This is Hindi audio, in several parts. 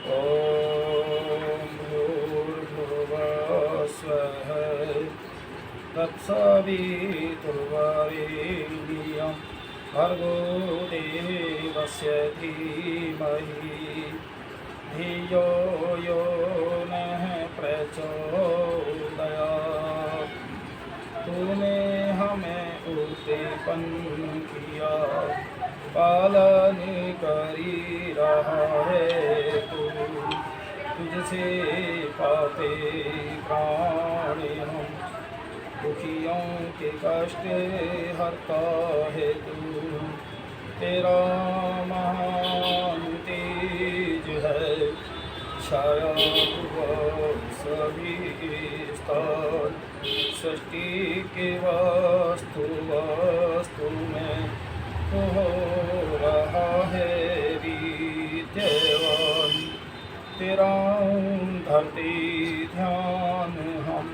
ॐ भूर्भुवः स्वः तत्सवितुर्वरेण्यं भर्गो देवस्य धीमहि धियो यो नः प्रचोदयात्। तूने हमें उत्पन्न किया, पालन करी रहा है तू। तुझसे पाते प्राण हम, दुखियों के कष्ट हरता है तू। तेरा महान तेज है, छाया हुआ सभी स्थान। सृष्टि के वास्तु में तो हो रहा है विद्यमान। तेरा धरती ध्यान हम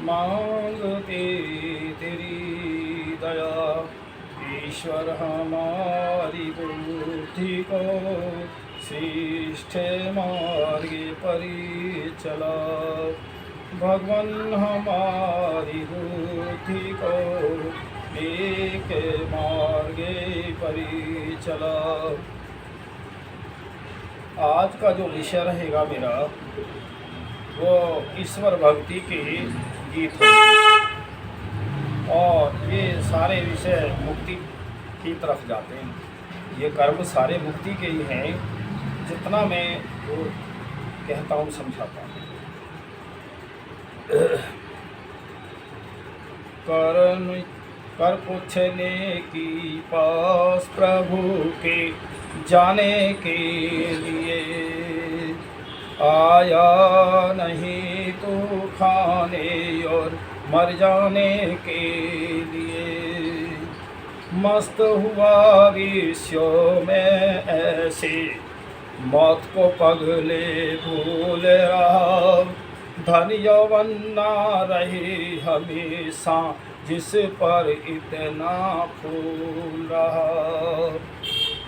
मांगते तेरी दया। ईश्वर हमारी बुद्धि को श्रेष्ठ मार्ग पर चला। भगवान हमारी बुद्धि को एक मार्ग पर चला। आज का जो विषय रहेगा मेरा, वो ईश्वर भक्ति के गीत हैं। और ये सारे विषय मुक्ति की तरफ जाते हैं। ये कर्म सारे मुक्ति के ही हैं। जितना मैं वो कहता हूँ समझाता हूँ। कर पूछने की पास प्रभु के जाने के लिए आया नहीं तू खाने और मर जाने के लिए। मस्त हुआ विश्व में ऐसे, मौत को पगले भूल रहा। धन यौवन ना रहे हमेशा, जिस पर इतना फूल रहा।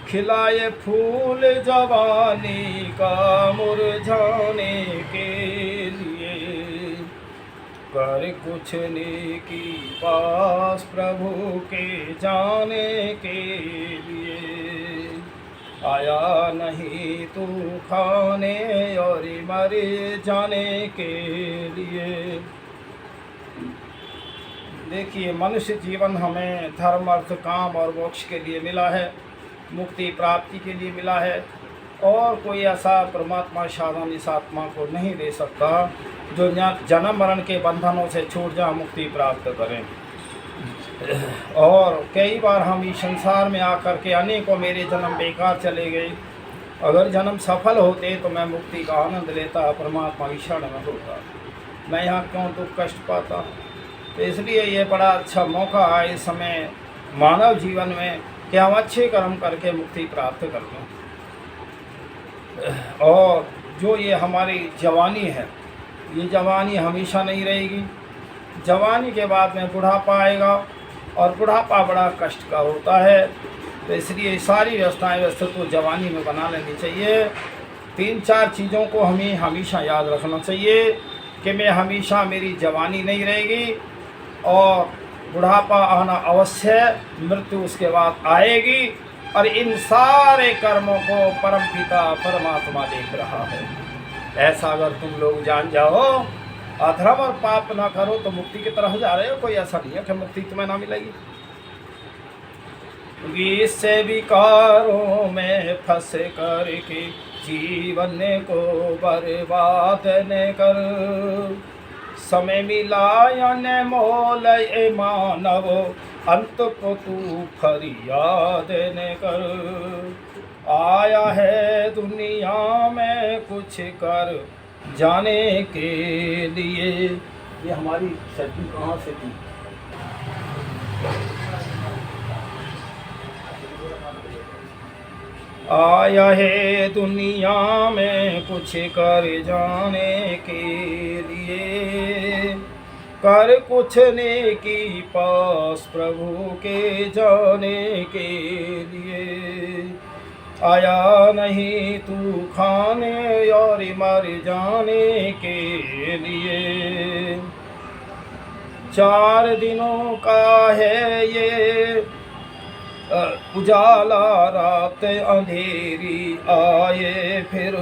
खिलाए फूल जवानी का मुरझाने के लिए। कर कुछ नेकी पास प्रभु के जाने के लिए। आया नहीं तू खाने और मर जाने के लिए। देखिए, मनुष्य जीवन हमें धर्म अर्थ काम और मोक्ष के लिए मिला है, मुक्ति प्राप्ति के लिए मिला है। और कोई ऐसा परमात्मा साधन इस आत्मा को नहीं दे सकता जो जन्म मरण के बंधनों से छूट जा मुक्ति प्राप्त करें। और कई बार हम इस संसार में आकर के अनेकों मेरे जन्म बेकार चले गए। अगर जन्म सफल होते तो मैं मुक्ति का आनंद लेता, परमात्मा की शरण में होता। मैं यहाँ क्यों दुख कष्ट पाता। तो इसलिए ये बड़ा अच्छा मौका है इस समय मानव जीवन में कि हम अच्छे कर्म करके मुक्ति प्राप्त कर लें। और जो ये हमारी जवानी है, ये जवानी हमेशा नहीं रहेगी। जवानी के बाद में बुढ़ापा आएगा और बुढ़ापा बड़ा कष्ट का होता है। तो इसलिए सारी व्यवस्थाएं व्यवस्थित तो जवानी में बना लेनी चाहिए। 3-4 चीज़ों को हमें हमेशा याद रखना चाहिए कि मैं हमेशा मेरी जवानी नहीं रहेगी और बुढ़ापा आना अवश्य है, मृत्यु उसके बाद आएगी। और इन सारे कर्मों को परमपिता परमात्मा देख रहा है। ऐसा अगर तुम लोग जान जाओ, अधर्म और पाप ना करो तो मुक्ति की तरफ जा रहे हो। कोई ऐसा नहीं है कि मुक्ति तुम्हें ना मिलेगी। इससे विकारों में फंस करके जीवन को बर्बाद न कर। समय मिला या न मोल ए मानव, अंत को तू फरियाद न कर। आया है दुनिया में कुछ कर जाने के लिए। ये हमारी सच्ची कहाँ से थी। आया है दुनिया में कुछ कर जाने के लिए। कर कुछ नेकी पास प्रभु के जाने के लिए। आया नहीं तू खाने और मर जाने के लिए। 4 दिनों का है ये उजाला, रात अंधेरी आए फिर,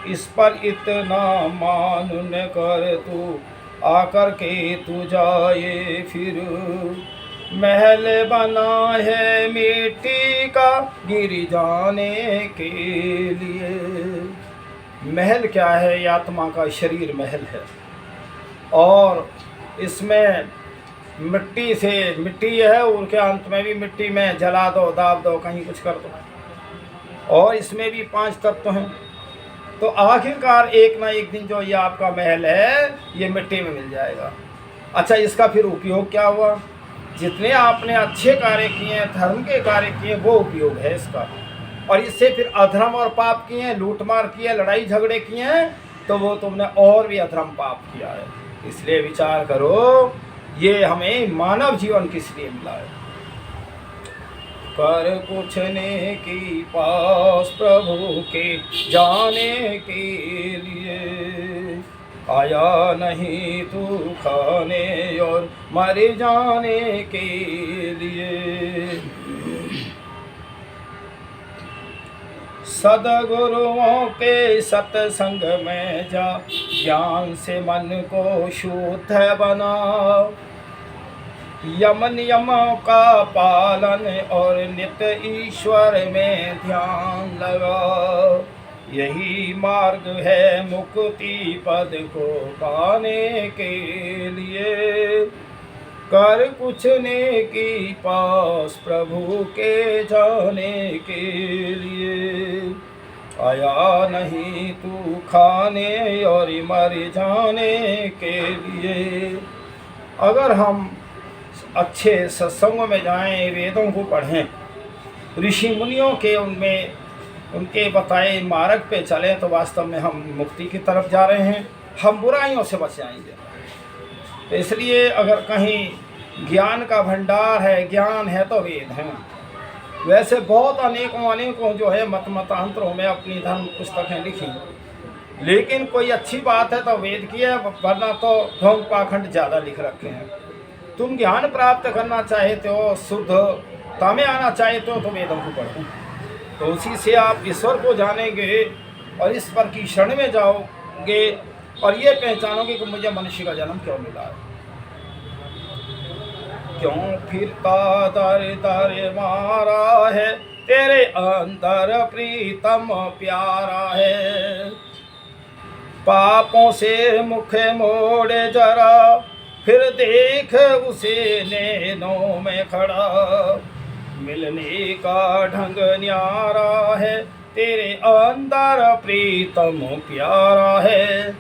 इस पर इतना मान न कर तू, आकर के तू जाए फिर। महल बना है मिट्टी का गिर जाने के लिए। महल क्या है? ये आत्मा का शरीर महल है, और इसमें मिट्टी से मिट्टी है, उनके अंत में भी मिट्टी में जला दो, दाब दो, कहीं कुछ कर दो, और इसमें भी 5 तत्व हैं। तो आखिरकार एक ना एक दिन जो ये आपका महल है ये मिट्टी में मिल जाएगा। अच्छा, इसका फिर उपयोग क्या हुआ? जितने आपने अच्छे कार्य किए हैं, धर्म के कार्य किए, वो उपयोग है इसका। और इससे फिर अधर्म और पाप किए, लूटमार किए, लड़ाई झगड़े किए हैं, तो वो तुमने और भी अधर्म पाप किया है। इसलिए विचार करो, ये हमें मानव जीवन किस लिए मिला है। कर कुछ ने की पास प्रभु के जाने के लिए। आया नहीं तू खाने और मर जाने के लिए। सदगुरुओं के सत्संग में जा, ज्ञान से मन को शुद्ध बना। यम नियमों का पालन और नित्य ईश्वर में ध्यान लगा। यही मार्ग है मुक्ति पद को पाने के लिए। कर कुछ नेकी पास प्रभु के जाने के लिए। आया नहीं तू खाने और मर जाने के लिए। अगर हम अच्छे सत्संगों में जाएं, वेदों को पढ़ें, ऋषि मुनियों के उनमें उनके बताए मार्ग पे चलें, तो वास्तव में हम मुक्ति की तरफ जा रहे हैं, हम बुराइयों से बच जाएंगे। तो इसलिए अगर कहीं ज्ञान का भंडार है, ज्ञान है, तो वेद हैं। वैसे बहुत अनेकों जो है मतांतरों में अपनी धर्म पुस्तकें लिखी, लेकिन कोई अच्छी बात है तो वेद की है, वरना तो ढोंग पाखंड ज़्यादा लिख रखे हैं। तुम ज्ञान प्राप्त करना चाहते हो, शुद्धता में आना चाहते हो, तो वेदों को पढ़ो, तो उसी से आप ईश्वर को जानेंगे और ईश्वर की शरण में जाओगे, और ये पहचानोगे कि मुझे मनुष्य का जन्म क्यों मिला है। क्यों फिरता दर दर मारा है, तेरे अंदर प्रीतम प्यारा है। पापों से मुख मोड़े जरा, फिर देख उसे नैनों में खड़ा। मिलने का ढंग न्यारा है, तेरे अंदर प्रीतम प्यारा है।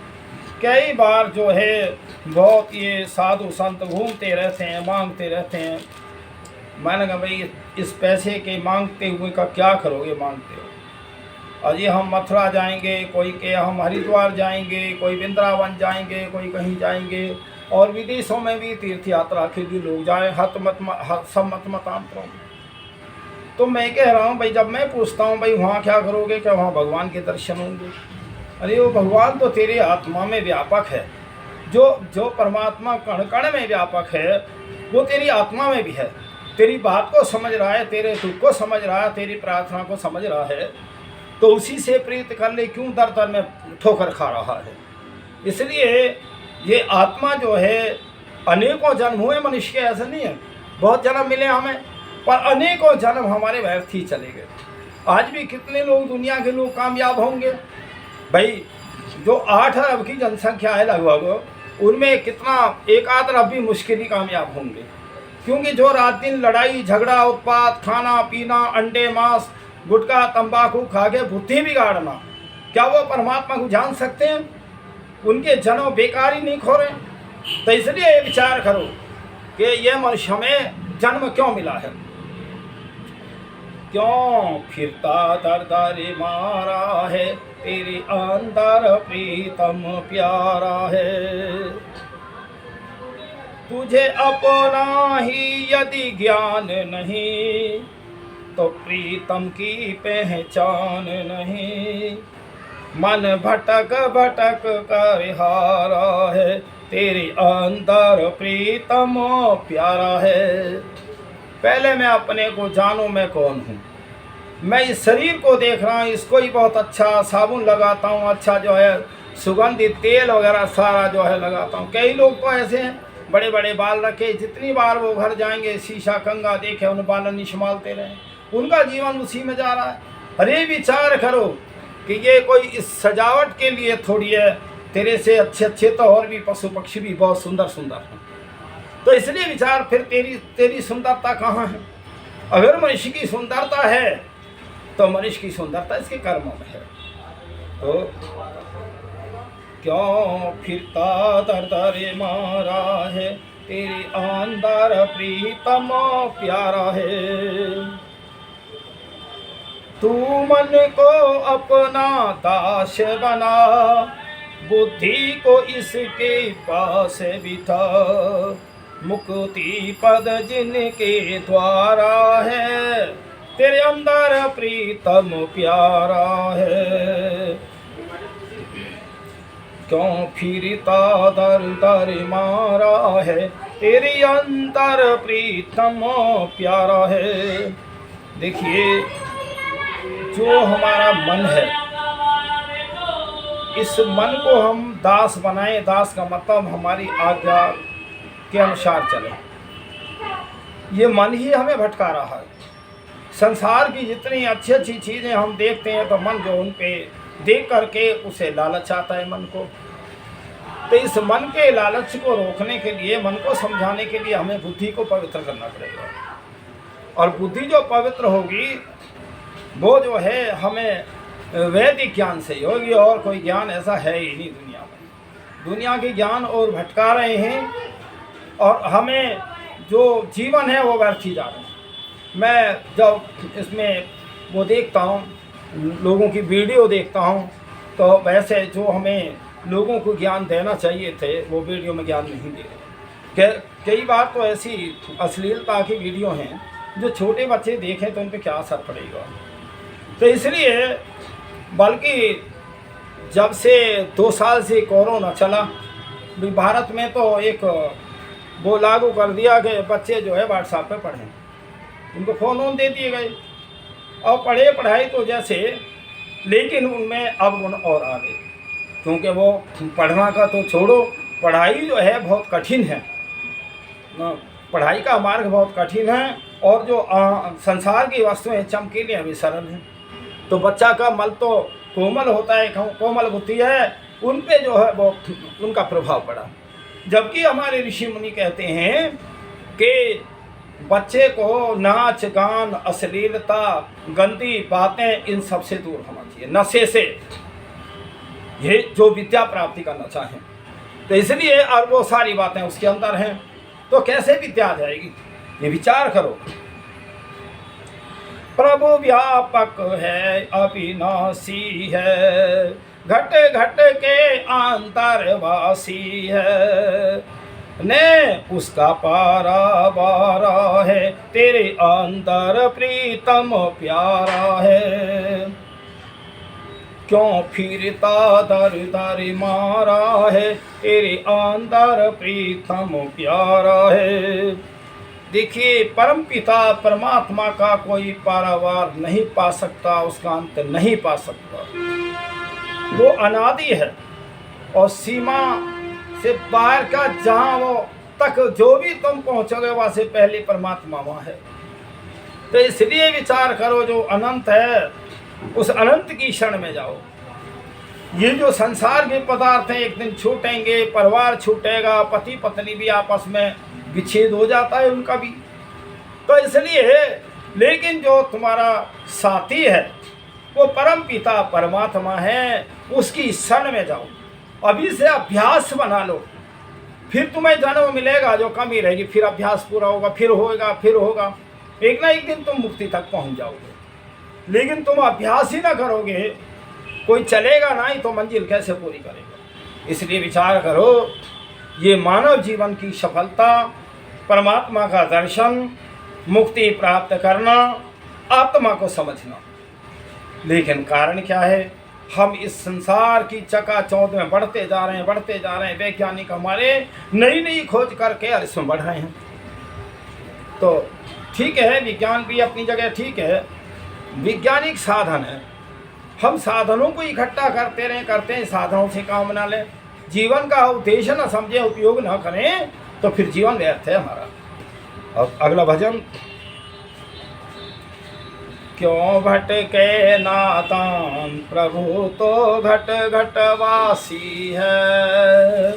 कई बार जो है बहुत ये साधु संत घूमते रहते हैं, मांगते रहते हैं। मैंने कहा भाई इस पैसे के मांगते हुए का क्या करोगे मांगते हो। अजी हम मथुरा जाएंगे, कोई के हम हरिद्वार जाएंगे, कोई वृंदावन जाएंगे, कोई कहीं जाएंगे, और विदेशों में भी तीर्थ यात्रा के लिए लोग जाए, सब मतांतरों में। तो मैं कह रहा हूँ भाई, जब मैं पूछता हूँ भाई वहाँ क्या करोगे, क्या वहाँ भगवान के दर्शन होंगे? अरे वो भगवान तो तेरे आत्मा में व्यापक है। जो परमात्मा कण कण में व्यापक है, वो तेरी आत्मा में भी है। तेरी बात को समझ रहा है, तेरे दुख को समझ रहा है, तेरी प्रार्थना को समझ रहा है, तो उसी से प्रीत कर ले, क्यों दर दर में ठोकर खा रहा है। इसलिए ये आत्मा जो है, अनेकों जन्म हुए मनुष्य के, ऐसा नहीं है बहुत जन्म मिले हमें, पर अनेकों जन्म हमारे व्यर्थ ही चले गए। आज भी कितने लोग, दुनिया के लोग कामयाब होंगे भाई? जो 8 अरब की जनसंख्या है लगभग, उनमें कितना 1 आध अरब भी मुश्किल ही कामयाब होंगे। क्योंकि जो रात दिन लड़ाई झगड़ा उत्पात, खाना पीना, अंडे मांस, गुटखा तंबाकू खा के बुद्धि बिगाड़ना, क्या वो परमात्मा को जान सकते हैं? उनके जन्म बेकार ही नहीं खो रहे। तो इसलिए विचार करो कि ये मनुष्य हमें जन्म क्यों मिला है। क्यों फिरता दर दर मारा है, तेरे अंदर प्रीतम प्यारा है। तुझे अपना ही यदि ज्ञान नहीं, तो प्रीतम की पहचान नहीं। मन भटक भटक कर हारा है, तेरे अंदर प्रीतम प्यारा है। पहले मैं अपने को जानूं मैं कौन हूँ। मैं इस शरीर को देख रहा हूँ, इसको ही बहुत अच्छा साबुन लगाता हूँ, अच्छा जो है सुगंधित तेल वगैरह सारा जो है लगाता हूँ। कई लोग तो ऐसे हैं बड़े बड़े बाल रखे, जितनी बार वो घर जाएंगे शीशा कंगा देखे उन बाल निशमालते रहे, उनका जीवन उसी में जा रहा है। अरे विचार करो कि ये कोई इस सजावट के लिए थोड़ी है, तेरे से अच्छे अच्छे तो और भी पशु पक्षी भी बहुत सुंदर सुंदर हैं। तो इसलिए विचार, फिर तेरी सुंदरता कहाँ है? अगर मनुष्य की सुंदरता है तो मनुष्य की सुंदरता इसके कर्मों में है। तो क्यों फिरता दर दर मारा है, तेरे अंदर प्रीतम प्यारा है। तू मन को अपना दास बना, बुद्धि को इसके पास बिठा। मुक्ति पद जिनके द्वारा है, तेरे अंदर प्रीतम प्यारा है। क्यों फिरता दर दर मारा है, तेरे अंदर प्रीतम प्यारा है। देखिए, जो हमारा मन है, इस मन को हम दास बनाएं। दास का मतलब हमारी आज्ञा के अनुसार चले। ये मन ही हमें भटका रहा है। संसार की जितनी अच्छी अच्छी चीज़ें हम देखते हैं तो मन जो उन पे देख करके उसे लालच आता है मन को। तो इस मन के लालच को रोकने के लिए, मन को समझाने के लिए हमें बुद्धि को पवित्र करना पड़ेगा। और बुद्धि जो पवित्र होगी वो जो है हमें वैदिक ज्ञान से ही होगी, और कोई ज्ञान ऐसा है ही नहीं दुनिया में। दुनिया के ज्ञान और भटका रहे हैं और हमें जो जीवन है वो व्यर्थ ही जा रहे हैं। मैं जब इसमें वो देखता हूँ, लोगों की वीडियो देखता हूँ, तो वैसे जो हमें लोगों को ज्ञान देना चाहिए थे वो वीडियो में ज्ञान नहीं दे रहे। कई बार तो ऐसी अश्लीलता की वीडियो हैं जो छोटे बच्चे देखें तो उन पर क्या असर पड़ेगा। तो इसलिए, बल्कि जब से 2 साल से कोरोना चला, भारत में तो एक वो लागू कर दिया कि बच्चे जो है व्हाट्सएप पे पढ़ें, उनको फ़ोन ऑन दे दिए गए और पढ़े पढ़ाई तो जैसे, लेकिन उनमें अवगुण और आ गए। क्योंकि वो पढ़ना का तो छोड़ो, पढ़ाई जो है बहुत कठिन है, पढ़ाई का मार्ग बहुत कठिन है, और जो संसार की वस्तुएं चमकीली अभी सरल हैं। तो बच्चा का मल तो कोमल होता है, कोमल बुद्धि है, उन पे जो है वो उनका प्रभाव पड़ा। जबकि हमारे ऋषि मुनि कहते हैं कि बच्चे को नाच गान, अश्लीलता, गंदी बातें, इन सब से दूर होना चाहिए, नशे से, ये जो विद्या प्राप्ति करना चाहें। तो इसलिए, और वो सारी बातें उसके अंदर हैं, तो कैसे विद्या आ जाएगी? ये विचार करो। प्रभु व्यापक है, अविनाशी है, घट घट के अंतरवासी है, ने उसका पारा बारा है, तेरे अंदर प्रीतम प्यारा है। क्यों फिरता दर दर मारा है, तेरे अंदर प्रीतम प्यारा है। देखिए, परम पिता परमात्मा का कोई पारावार नहीं पा सकता, उसका अंत नहीं पा सकता। वो अनादि है और सीमा से बाहर का, जहाँ वो तक जो भी तुम पहुँचोगे वहाँ से पहले परमात्मा वहाँ है। तो इसलिए विचार करो, जो अनंत है उस अनंत की शरण में जाओ। ये जो संसार के पदार्थ हैं एक दिन छूटेंगे, परिवार छूटेगा, पति पत्नी भी आपस में विच्छेद हो जाता है उनका भी। तो इसलिए, लेकिन जो तुम्हारा साथी है वो परम पिता परमात्मा है, उसकी शरण में जाओ। अभी से अभ्यास बना लो, फिर तुम्हें जन्म मिलेगा जो कमी रहेगी, फिर अभ्यास पूरा होगा, फिर होगा, फिर होगा, एक ना एक दिन तुम मुक्ति तक पहुंच जाओगे। लेकिन तुम अभ्यास ही ना करोगे, कोई चलेगा ना ही, तो मंजिल कैसे पूरी करेगा? इसलिए विचार करो, ये मानव जीवन की सफलता, परमात्मा का दर्शन, मुक्ति प्राप्त करना, आत्मा को समझना। लेकिन कारण क्या है, हम इस संसार की चकाचौंध में बढ़ते जा रहे हैं। वैज्ञानिक हमारे नई नई खोज करके और इसमें बढ़ रहे हैं। तो ठीक है, विज्ञान भी अपनी जगह ठीक है, वैज्ञानिक साधन है। हम साधनों को इकट्ठा करते हैं, साधनों से काम ना लें, जीवन का उद्देश्य न समझे, उपयोग न करें, तो फिर जीवन व्यर्थ है हमारा। और अगला भजन, क्यों भटके नातान प्रभु तो घट घट वासी है,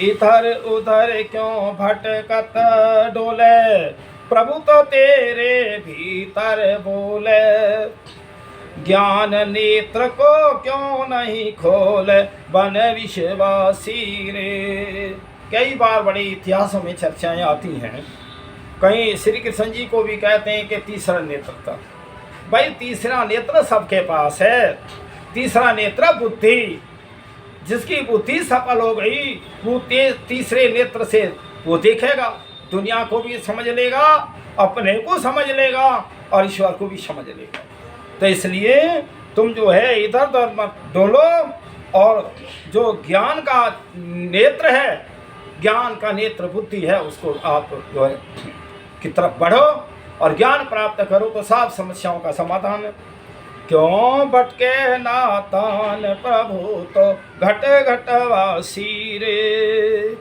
इधर उधर क्यों भटकत डोले, प्रभु तो तेरे भीतर बोले, ज्ञान नेत्र को क्यों नहीं खोले, बन विश्वासी रे। कई बार बड़े इतिहासों में चर्चाएं आती हैं, कहीं श्री कृष्ण जी को भी कहते हैं कि तीसरा नेत्र था। भाई तीसरा नेत्र सबके पास है, तीसरा नेत्र बुद्धि। जिसकी बुद्धि सफल हो गई वो तीसरे नेत्र से वो देखेगा, दुनिया को भी समझ लेगा, अपने को समझ लेगा और ईश्वर को भी समझ लेगा। तो इसलिए तुम जो है इधर उधर मत डोलो, और जो ज्ञान का नेत्र है, ज्ञान का नेत्र बुद्धि है, उसको आप जो है की तरफ बढ़ो और ज्ञान प्राप्त करो, तो सब समस्याओं का समाधान है। क्यों भटके नातान प्रभु तो घट घट वासी रे,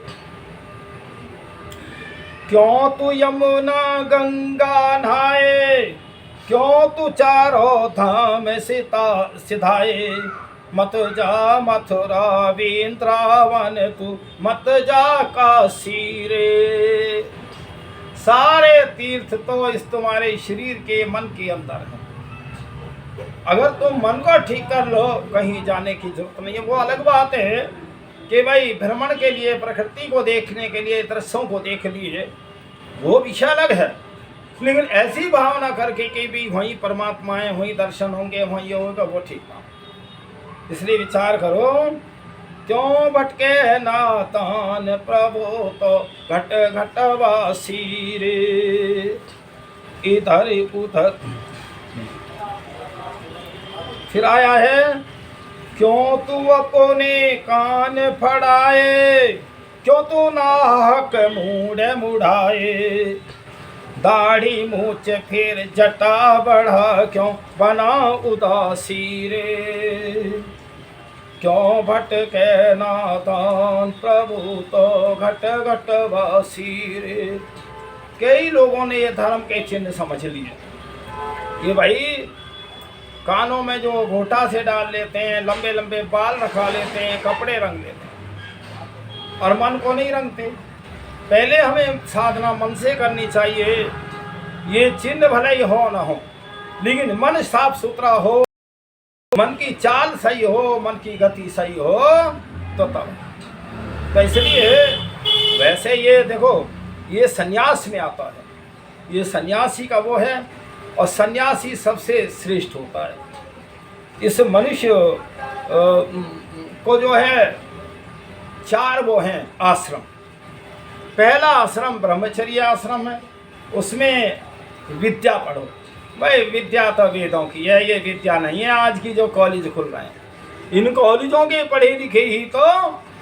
क्यों तू यमुना गंगा नहाए, क्यों तू चारों धाम सिधाए, मत जा मथुरा वृंदावन तू मत जा काशी रे। सारे तीर्थ तो इस तुम्हारे शरीर के मन के अंदर है। अगर तुम मन को ठीक कर लो, कहीं जाने की जरूरत नहीं है। वो अलग बात है कि भाई भ्रमण के लिए, प्रकृति को देखने के लिए, दृश्यों को देख लिए, वो विषय अलग है। लेकिन ऐसी भावना करके कि भी वहीं परमात्मा है, वहीं दर्शन होंगे, वहीं ये होगा, वो ठीक ना। इसलिए विचार करो, क्यों भटके नातान प्रभु तो घट घट वासी रे, इधर उधर। फिर आया है, क्यों तू अपने कान फड़ाए, क्यों तू नाहक मूढ़ मुढ़ाए, दाढ़ी मूछ फिर जटा बढ़ा, क्यों बना उदासी रे। क्यों भटके नातान प्रभु तो घट घट वासी रे। कई लोगों ने ये धर्म के चिन्ह समझ लिए कि भाई कानों में जो घोटा से डाल लेते हैं, लंबे लंबे बाल रखा लेते हैं, कपड़े रंग लेते हैं और मन को नहीं रंगते। पहले हमें साधना मन से करनी चाहिए। ये चिन्ह भले ही हो ना हो, लेकिन मन साफ सुथरा हो, मन की चाल सही हो, मन की गति सही हो, तो तब। तो इसलिए वैसे ये देखो, ये सन्यास में आता है, ये सन्यासी का वो है, और सन्यासी सबसे श्रेष्ठ होता है। इस मनुष्य को जो है चार वो हैं आश्रम। पहला आश्रम ब्रह्मचर्य आश्रम है, उसमें विद्या पढ़ो। भाई विद्या तो वेदों की है, ये विद्या नहीं है आज की जो कॉलेज खुल रहे हैं। इन कॉलेजों के पढ़े लिखे ही तो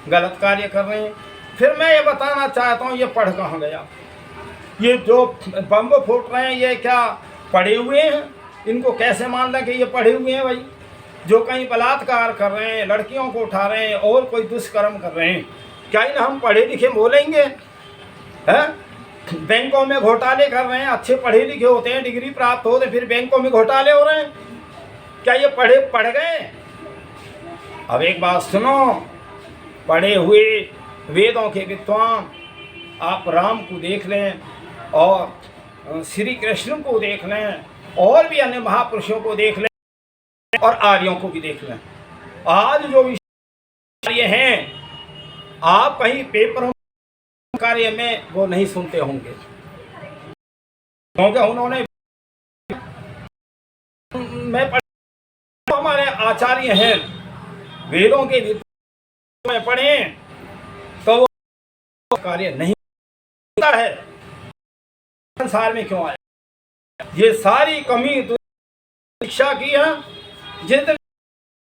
गलत कार्य कर रहे हैं। फिर मैं ये बताना चाहता हूँ, ये पढ़ कहाँ गया? ये जो बम फूट रहे हैं, ये क्या पढ़े हुए हैं? इनको कैसे मान लें कि ये पढ़े हुए हैं? भाई जो कहीं बलात्कार कर रहे हैं, लड़कियों को उठा रहे हैं और कोई दुष्कर्म कर रहे हैं, क्या इन हम पढ़े लिखे बोलेंगे? हैं? बैंकों में घोटाले कर रहे हैं, अच्छे पढ़े लिखे होते हैं, डिग्री प्राप्त होते, फिर बैंकों में घोटाले हो रहे हैं, क्या ये पढ़ गए? अब एक बात सुनो, पढ़े हुए वेदों के विद्वान आप राम को देख लें और श्री कृष्ण को देख लें और भी अन्य महापुरुषों को देख लें और आर्यों को भी देख लें। आज जो विषय हैं, आप कहीं पेपरों कार्य में वो नहीं सुनते होंगे, क्योंकि उन्होंने मैं हमारे आचार्य हैं वेदों के में पढ़े तो वो कार्य नहीं होता है। संसार में क्यों आया? ये सारी कमी तो शिक्षा की है। जितनी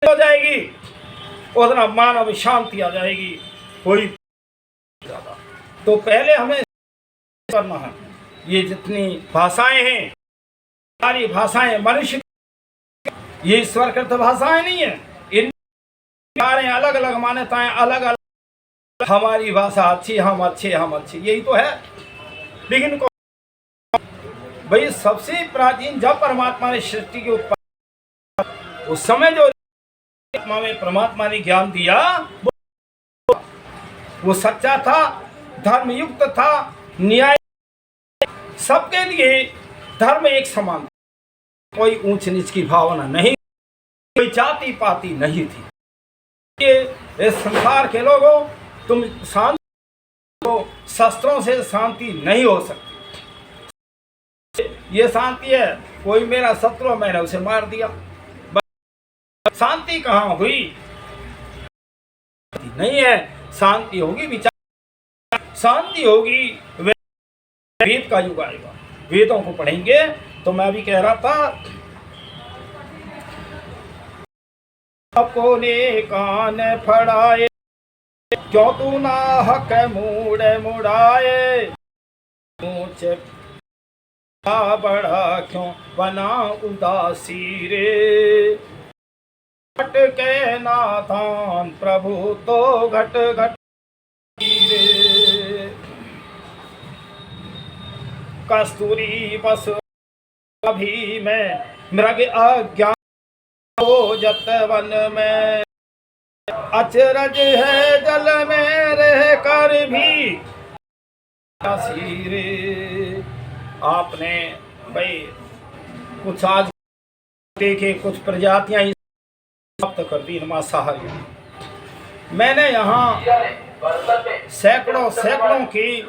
हो जाएगी उतना मानव शांति आ जाएगी। कोई ज्यादा तो पहले हमें करना है। ये जितनी भाषाएं हैं सारी भाषाएं मनुष्य, ये ईश्वर कृत भाषाएं नहीं है। इन अलग अलग मान्यताएं, अलग अलग। हमारी भाषा अच्छी, हम अच्छे, हम अच्छे, यही तो है। लेकिन भाई सबसे प्राचीन जब परमात्मा ने सृष्टि के उत्पत्ति, उस समय जो में परमात्मा ने ज्ञान दिया वो सच्चा था, धर्मयुक्त था, न्याय, सबके लिए धर्म एक समान, कोई ऊंच नीच की भावना नहीं, कोई जाति पाति नहीं थी। ये इस संसार के लोगों, तुम शांति हो, शस्त्रों से शांति नहीं हो सकती। ये शांति है, कोई मेरा शत्रु, मैंने उसे मार दिया, शांति कहाँ हुई? नहीं है। शांति होगी विचार, शांति होगी वेद का युग आएगा। वेदों को पढ़ेंगे। तो मैं भी कह रहा था, आपको ने कान फड़ाए, क्यों तू ना हक मूड़ मुड़ाए, मुझे बड़ा क्यों बना उदासी रे, घट के नाथान प्रभु तो घट घट रे, कस्तूरी बस अभी में मृग अज्ञान हो जत वन में, अचरज है जल में रह कर भी रे। आपने भाई कुछ आज देखे, कुछ प्रजातियां समाप्त कर दी मांसाहारी। मैंने यहाँ सैकड़ों सैकड़ों की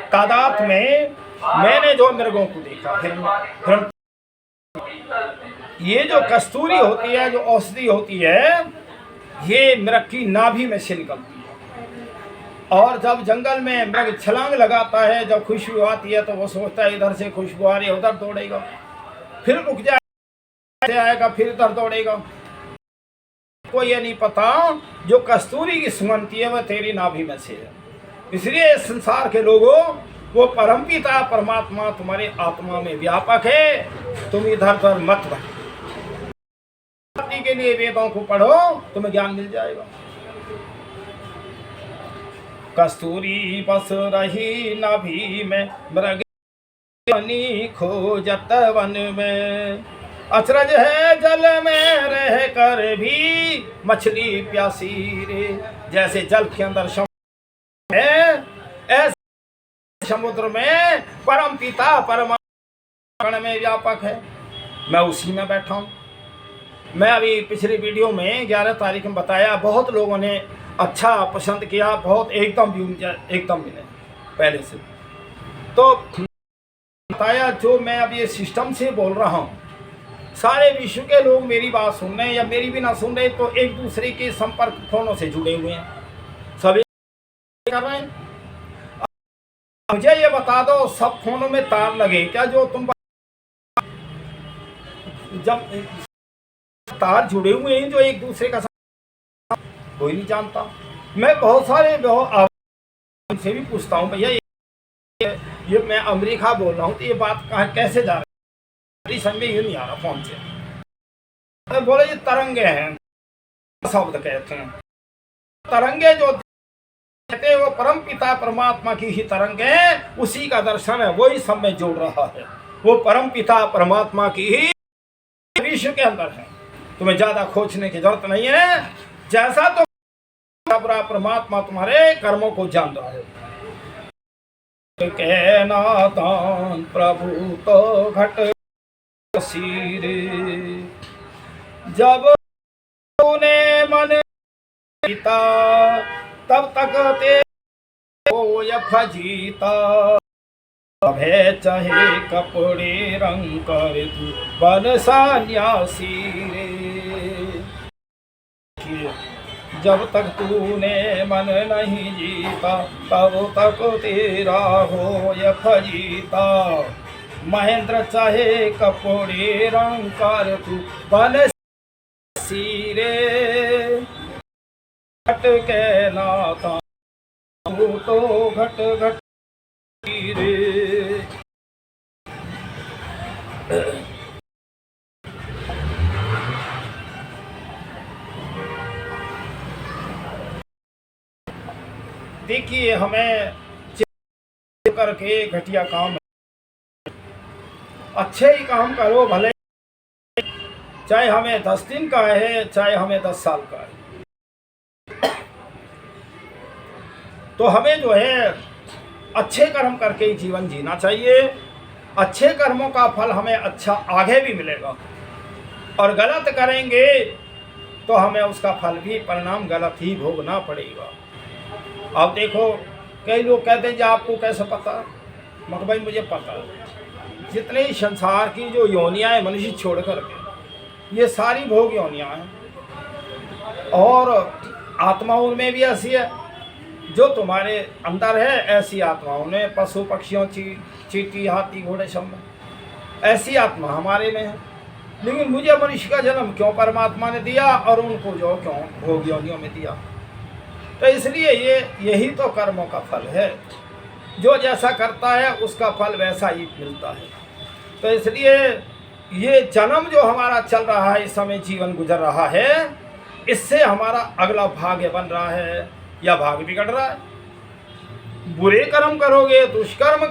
तादाद में मैंने जो मृगों को देखा, हिरण, ये जो कस्तूरी होती है, जो औषधि होती है, ये मृग की नाभि में से निकलती है। और जब जंगल में मृग छलांग लगाता है, जब खुशबू आती है तो वो सोचता है इधर से खुशबू आ रही है, उधर दौड़ेगा, फिर रुक जाएगा, फिर इधर दौड़ेगा। को ये नहीं पता जो कस्तूरी की सुगंधि है वह तेरी नाभि में से है। इसलिए संसार के लोगों, वो परमपिता परमात्मा तुम्हारे आत्मा में व्यापक है। तुम इधर उधर मत बढ़ो, के लिए वेदों को पढ़ो, तुम्हें ज्ञान मिल जाएगा। कस्तूरी बस रही नाभि में मृग खोजत वन में, अचरज है जल में रह कर भी मछली प्यासी रे। जैसे जल के अंदर समुद्र है, ऐसे समुद्र में परम पिता परमात्मा में व्यापक है। मैं उसी में बैठा हूँ। मैं अभी पिछली वीडियो में 11 तारीख में बताया, बहुत लोगों ने अच्छा पसंद किया, बहुत एकदम मिले पहले से। तो बताया जो मैं अब ये सिस्टम से बोल रहा हूँ, सारे विश्व के लोग मेरी बात सुन रहे हैं, या मेरी भी ना सुन रहे तो एक दूसरे के संपर्क फोनों से जुड़े हुए हैं, सभी कर रहे हैं। मुझे ये बता दो, सब फोनों में तार लगे क्या? जो तुम जब तार जुड़े हुए हैं जो एक दूसरे का कोई नहीं जानता। मैं बहुत सारे से भी पूछता हूँ, भैया ये मैं अमेरिका बोल रहा हूँ तो ये बात कहाँ कैसे जा रही है? समझ में ये नहीं आ रहा फोन से। बोले ये तरंगे हैं, शब्द कहते हैं। तरंगे जो कहते हैं वो परम पिता परमात्मा की ही तरंगे हैं, उसी का दर्शन है, वही सब में जोड़ रहा है। वो परम पिता परमात्मा की ही विश्व के अंदर है। तुम्हें ज्यादा खोजने की जरूरत नहीं है। जैसा तो परमात्मा तुम्हारे कर्मों को जान रहा है। कहना दान प्रभु तो घट सिरे, जब तूने मन जीता तब तक ते को यफ जीता, अभे चाहे कपड़े रंग कर तू बन सन्यासी रे। जब तक तूने मन नहीं जीता तब तक तेरा हो यफ जीता, महेंद्र चाहे कपोड़े रंग कर तू भले सीरे घट के नाता तो घट घट रे। देखिए, हमें करके घटिया काम, अच्छे ही काम करो, भले चाहे हमें 10 दिन का है, चाहे हमें 10 साल का है। तो हमें जो है अच्छे कर्म करके ही जीवन जीना चाहिए। अच्छे कर्मों का फल हमें अच्छा आगे भी मिलेगा, और गलत करेंगे तो हमें उसका फल भी, परिणाम गलत ही भोगना पड़ेगा। अब देखो, कई लोग कहते हैं जी आपको कैसे पता? मगर भाई मुझे पता है। जितने ही संसार की जो योनियाँ हैं मनुष्य छोड़ करके, ये सारी भोग योनियाँ हैं, और आत्माओं में भी ऐसी है। जो तुम्हारे अंदर है ऐसी आत्माओं में, पशु पक्षियों चींटी हाथी घोड़े सब में ऐसी आत्मा हमारे में है। लेकिन मुझे मनुष्य का जन्म क्यों परमात्मा ने दिया, और उनको जो क्यों भोग योनियों में दिया? तो इसलिए यही तो कर्मों का फल है। जो जैसा करता है उसका फल वैसा ही मिलता है। तो इसलिए ये जन्म जो हमारा चल रहा है, इस समय जीवन गुजर रहा है, इससे हमारा अगला भाग्य बन रहा है या भाग्य बिगड़ रहा है। बुरे कर्म करोगे, दुष्कर्म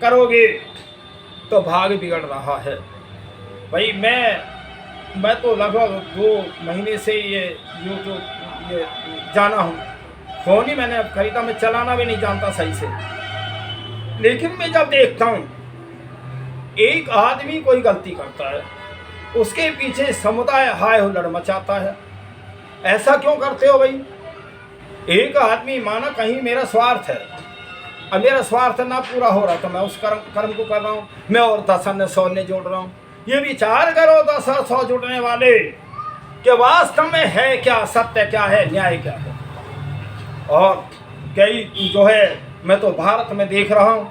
करोगे तो भाग्य बिगड़ रहा है। भाई मैं तो लगभग 2 महीने से ये यूट्यूब ये जाना हूँ। फ़ोन ही मैंने अब खरीदा, मैं चलाना भी नहीं जानता सही से। लेकिन मैं जब देखता हूँ एक आदमी कोई गलती करता है, उसके पीछे समुदाय हाय हुल्लड़ मचाता है। ऐसा क्यों करते हो भाई? एक आदमी माना कहीं मेरा स्वार्थ है, अब मेरा स्वार्थ ना पूरा हो रहा तो मैं उस कर्म को कर रहा हूँ, मैं और 10 अन्य 100 ने जोड़ रहा हूँ। ये विचार करो 10 और 100 जुड़ने वाले कि वास्तव में है क्या, सत्य क्या है, न्याय क्या है। और कई जो है, मैं तो भारत में देख रहा हूँ,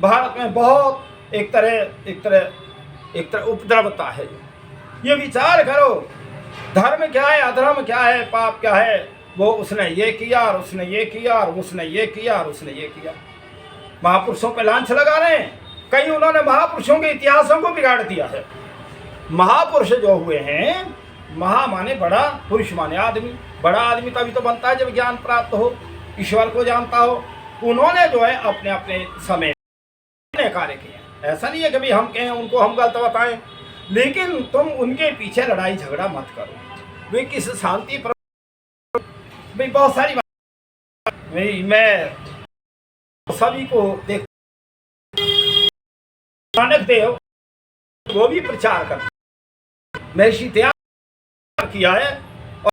भारत में बहुत एक तरह उपद्रवता है। ये विचार करो, धर्म क्या है, अधर्म क्या है, पाप क्या है। वो उसने ये किया और उसने ये किया और उसने ये किया और उसने ये किया। महापुरुषों पे लांछ लगा रहे हैं। कहीं उन्होंने महापुरुषों के इतिहासों को बिगाड़ दिया है। महापुरुष जो हुए हैं, महा माने बड़ा, पुरुष माने आदमी। बड़ा आदमी तभी तो बनता है जब ज्ञान प्राप्त हो, ईश्वर को जानता हो। उन्होंने जो है अपने अपने समय कार्य किए। ऐसा नहीं है कि भाई हम कहें उनको हम गलत बताएं, लेकिन तुम उनके पीछे लड़ाई झगड़ा मत करो। वे किस शांति पर, भाई बहुत सारी बात, भाई मैं सभी को देख, नानक देव वो भी प्रचार करते, महर्षि तैयार किया है। और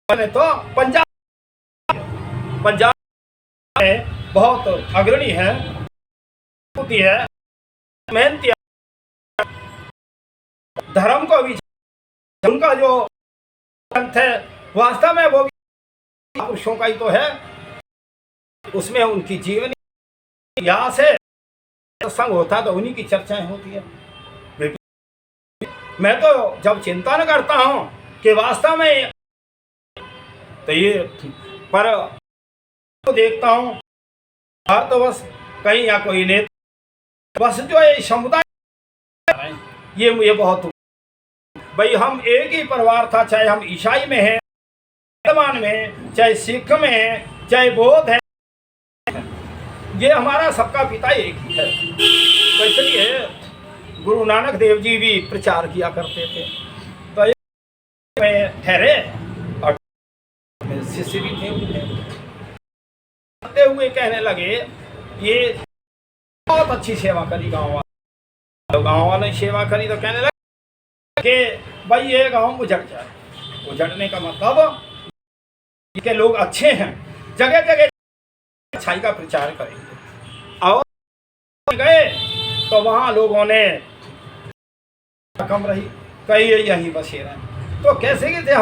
मैंने तो पंजाब में बहुत अग्रणी है, होती है, मेहनती, धर्म को भी, उनका जो ग्रंथ है वास्तव में वो भी पुरुषों का ही तो है। उसमें उनकी जीवनी इतिहास है, सत्संग होता तो उन्हीं की चर्चाएं होती है। मैं तो जब चिंतन करता हूं कि वास्तव में तो ये पर तो देखता हूं तो बस कहीं या कोई नेता, बस जो ये समुदाय, ये मुझे बहुत, भाई हम एक ही परिवार था, चाहे हम ईसाई में हैं, मुसलमान में, चाहे सिख में हैं, चाहे बौद्ध है, ये हमारा सबका पिता एक ही है। तो इसलिए गुरु नानक देव जी भी प्रचार किया करते थे। तो में ठहरे और शिष्य भी थे, हुए कहने लगे ये बहुत अच्छी सेवा करी गांव वाले। गांव वालों ने सेवा करी तो कहने लगे कि भाई ये गांव उजड़ जाए। उजड़ने का मतलब कि लोग अच्छे हैं, जगह जगह अच्छाई का प्रचार करेंगे। और गए तो वहां लोगों ने कम रही, कई यहीं बसे रहे। तो कैसे के थे,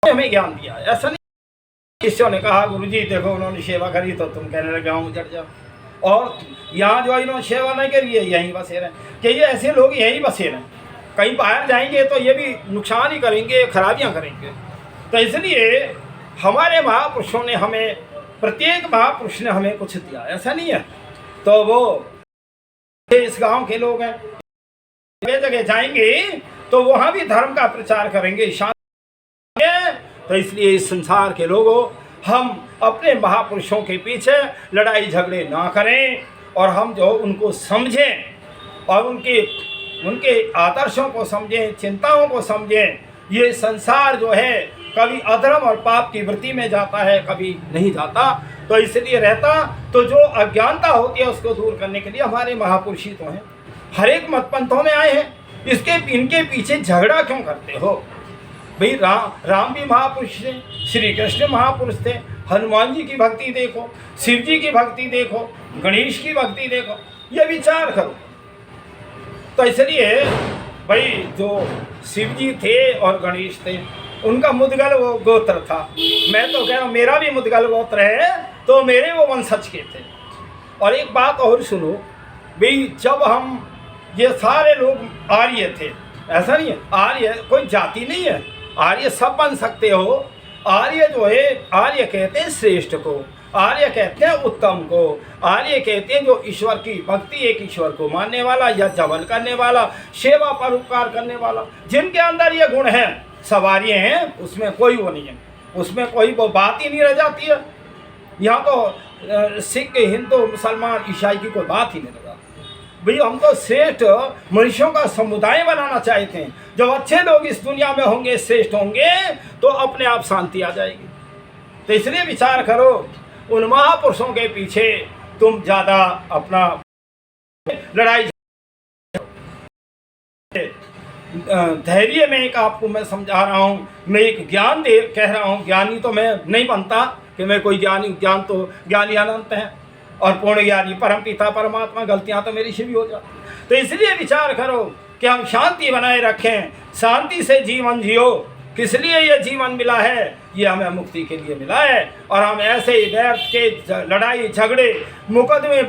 हमें ज्ञान दिया। ऐसा नहीं शिष्यों ने कहा गुरुजी देखो उन्होंने सेवा करी तो तुम कहने लगे गाँव उजड़ जाओ। और यहाँ जो इन्होंने सेवा नहीं करी है यहीं बसे रहें, कि ये ऐसे लोग यहीं बसे रहें, कहीं बाहर जाएंगे तो ये भी नुकसान ही करेंगे, खराबियाँ करेंगे। तो इसलिए हमारे महापुरुषों ने हमें, प्रत्येक महापुरुष ने हमें कुछ दिया, ऐसा नहीं है। तो वो इस गांव के लोग हैं, जगह जगह जाएंगे तो वहाँ भी धर्म का प्रचार करेंगे, शांति। तो इसलिए इस संसार के लोगों, हम अपने महापुरुषों के पीछे लड़ाई झगड़े ना करें और हम जो उनको समझें और उनके आदर्शों को समझें, चिंताओं को समझें। ये संसार जो है कभी अधर्म और पाप की वृत्ति में जाता है, कभी नहीं जाता। तो इसलिए रहता, तो जो अज्ञानता होती है उसको दूर करने के लिए हमारे महापुरुष ही तो हैं। हर एक मत पंथों में आए हैं, इनके पीछे झगड़ा क्यों करते हो भाई? राम भी महापुरुष थे, श्री कृष्ण महापुरुष थे, हनुमान जी की भक्ति देखो, शिव जी की भक्ति देखो, गणेश की भक्ति देखो, ये विचार करो। तो इसलिए भाई जो शिव जी थे और गणेश थे, उनका मुद्गल वो गोत्र था। मैं तो कह रहा हूँ मेरा भी मुद्गल गोत्र है, तो मेरे वो वंशज के थे। और एक बात और सुनो भाई, जब हम ये सारे लोग आर्य थे, ऐसा नहीं है, आर्य कोई जाति नहीं है, आर्य सब बन सकते हो। आर्य जो है, आर्य कहते हैं श्रेष्ठ को, आर्य कहते हैं उत्तम को, आर्य कहते हैं जो ईश्वर की भक्ति, एक ईश्वर को मानने वाला, या जवन करने वाला, सेवा परोपकार करने वाला, जिनके अंदर ये गुण हैं, सब आर्य हैं। उसमें कोई वो नहीं है, उसमें कोई वो बात ही नहीं रह जाती है। यहाँ तो सिख, हिंदू, मुसलमान, ईसाई की कोई बात ही नहीं रह जाती भाई। हम तो श्रेष्ठ मनुष्यों का समुदाय बनाना चाहते हैं। जब अच्छे लोग इस दुनिया में होंगे, श्रेष्ठ होंगे, तो अपने आप शांति आ जाएगी। तो इसलिए विचार करो, उन महापुरुषों के पीछे तुम ज़्यादा अपना लड़ाई, धैर्य में एक आपको मैं समझा रहा हूँ, मैं एक ज्ञान कह रहा हूँ। ज्ञानी तो मैं नहीं बनता कि मैं कोई ज्ञान तो ज्ञानी अनंत है और पूर्ण ज्ञानी परम पिता परमात्मा, गलतियाँ तो मेरी से भी हो जाती। तो इसलिए विचार करो कि हम शांति बनाए रखें, शांति से जीवन जियो। किस लिए ये जीवन मिला है? ये हमें मुक्ति के लिए मिला है। और हम ऐसे ही व्यर्थ के लड़ाई झगड़े, मुकदमे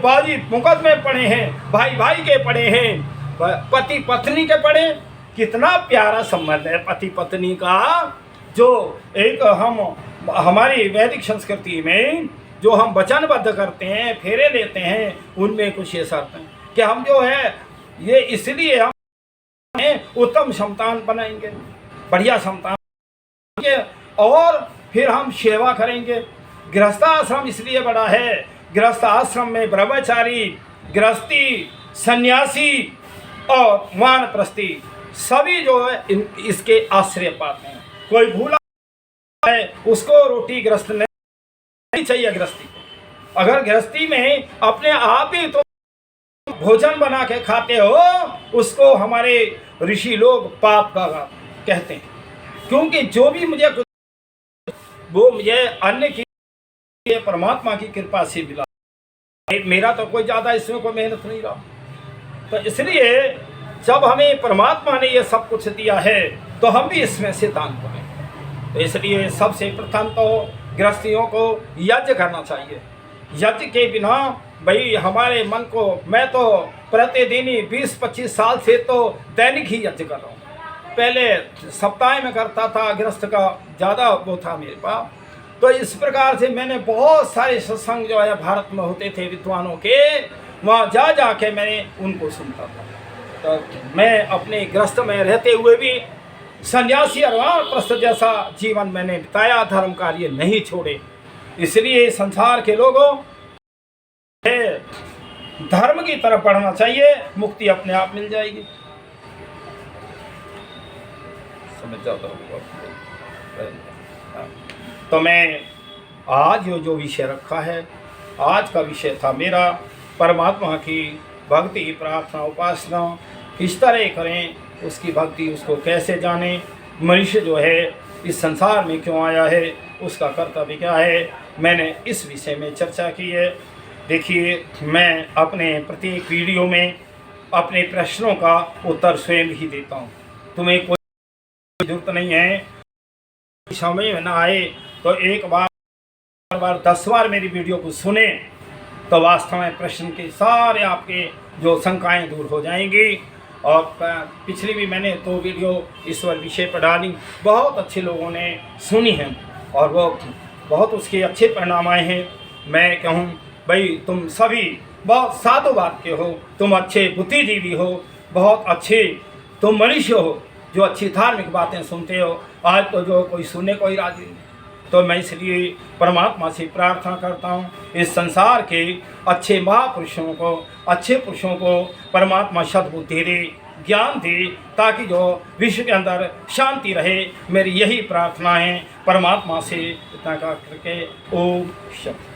पड़े हैं, भाई भाई के पड़े हैं, पति पत्नी के पड़े। कितना प्यारा संबंध है पति पत्नी का, जो एक हमारी वैदिक संस्कृति में जो हम वचनबद्ध करते हैं, फेरे लेते हैं, उनमें कुछ ये शर्त है कि हम जो है ये इसलिए हम उत्तम संतान बनाएंगे, बढ़िया संतान, और फिर हम सेवा करेंगे। गृहस्थाश्रम इसलिए बड़ा है, गृहस्थाश्रम में ब्रह्मचारी, गृहस्थी, सन्यासी और वानप्रस्थी सभी जो है इसके आश्रय पाते हैं। कोई भूला है उसको रोटी ग्रस्त नहीं चाहिए गृहस्थी को। अगर गृहस्थी में अपने आप ही तो भोजन बना के खाते हो, उसको हमारे ऋषि लोग पाप का कहते हैं। क्योंकि जो भी मुझे अन्य की परमात्मा की कृपा से मिला, मेरा तो कोई ज़्यादा इसमें कोई मेहनत नहीं रहा। तो इसलिए जब हमें परमात्मा ने ये सब कुछ दिया है तो हम भी इसमें से दान करें। तो इसलिए सबसे प्रथम तो गृहस्थियों को यज्ञ करना चाहिए। यज्ञ के बिना भाई हमारे मन को, मैं तो प्रतिदिन ही 20-25 साल से तो दैनिक ही यज्ञ कर रहा हूँ। पहले सप्ताह में करता था, गृहस्थ का ज़्यादा वो था मेरे पास। तो इस प्रकार से मैंने बहुत सारे सत्संग जो है भारत में होते थे विद्वानों के, वहाँ जा के मैंने उनको सुनता था। तो मैं अपने गृहस्थ में रहते हुए भी सन्यासी और वानप्रस्थ जैसा जीवन मैंने बिताया, धर्म कार्य नहीं छोड़े। इसलिए संसार के लोगों धर्म की तरफ बढ़ना चाहिए, मुक्ति अपने आप मिल जाएगी। तो मैं आज जो विषय रखा है, आज का विषय था मेरा परमात्मा की भक्ति, प्रार्थना, उपासना किस तरह करें, उसकी भक्ति, उसको कैसे जाने, मनुष्य जो है इस संसार में क्यों आया है, उसका कर्तव्य क्या है, मैंने इस विषय में चर्चा की है। देखिए, मैं अपने प्रत्येक वीडियो में अपने प्रश्नों का उत्तर स्वयं ही देता हूँ। तुम्हें कोई जरूरत नहीं है, समय में ना आए तो एक बार 10 बार मेरी वीडियो को सुने, तो वास्तव में प्रश्न के सारे आपके जो शंकाएं दूर हो जाएंगी। और पिछली भी मैंने 2 वीडियो ईश्वर विषय पर डाली, बहुत अच्छे लोगों ने सुनी हैं और वो बहुत उसके अच्छे परिणाम आए हैं। मैं कहूँ भाई तुम सभी बहुत साधुवाद के हो, तुम अच्छे बुद्धिजीवी हो, बहुत अच्छे तुम मनुष्य हो जो अच्छी धार्मिक बातें सुनते हो। आज तो जो कोई सुनने को ही राजी नहीं। तो मैं इसलिए परमात्मा से प्रार्थना करता हूँ इस संसार के अच्छे महापुरुषों को, अच्छे पुरुषों को परमात्मा सद्बुद्धि दे, ज्ञान दे, ताकि जो विश्व के अंदर शांति रहे। मेरी यही प्रार्थना है परमात्मा से, इतना करके ओम शांति।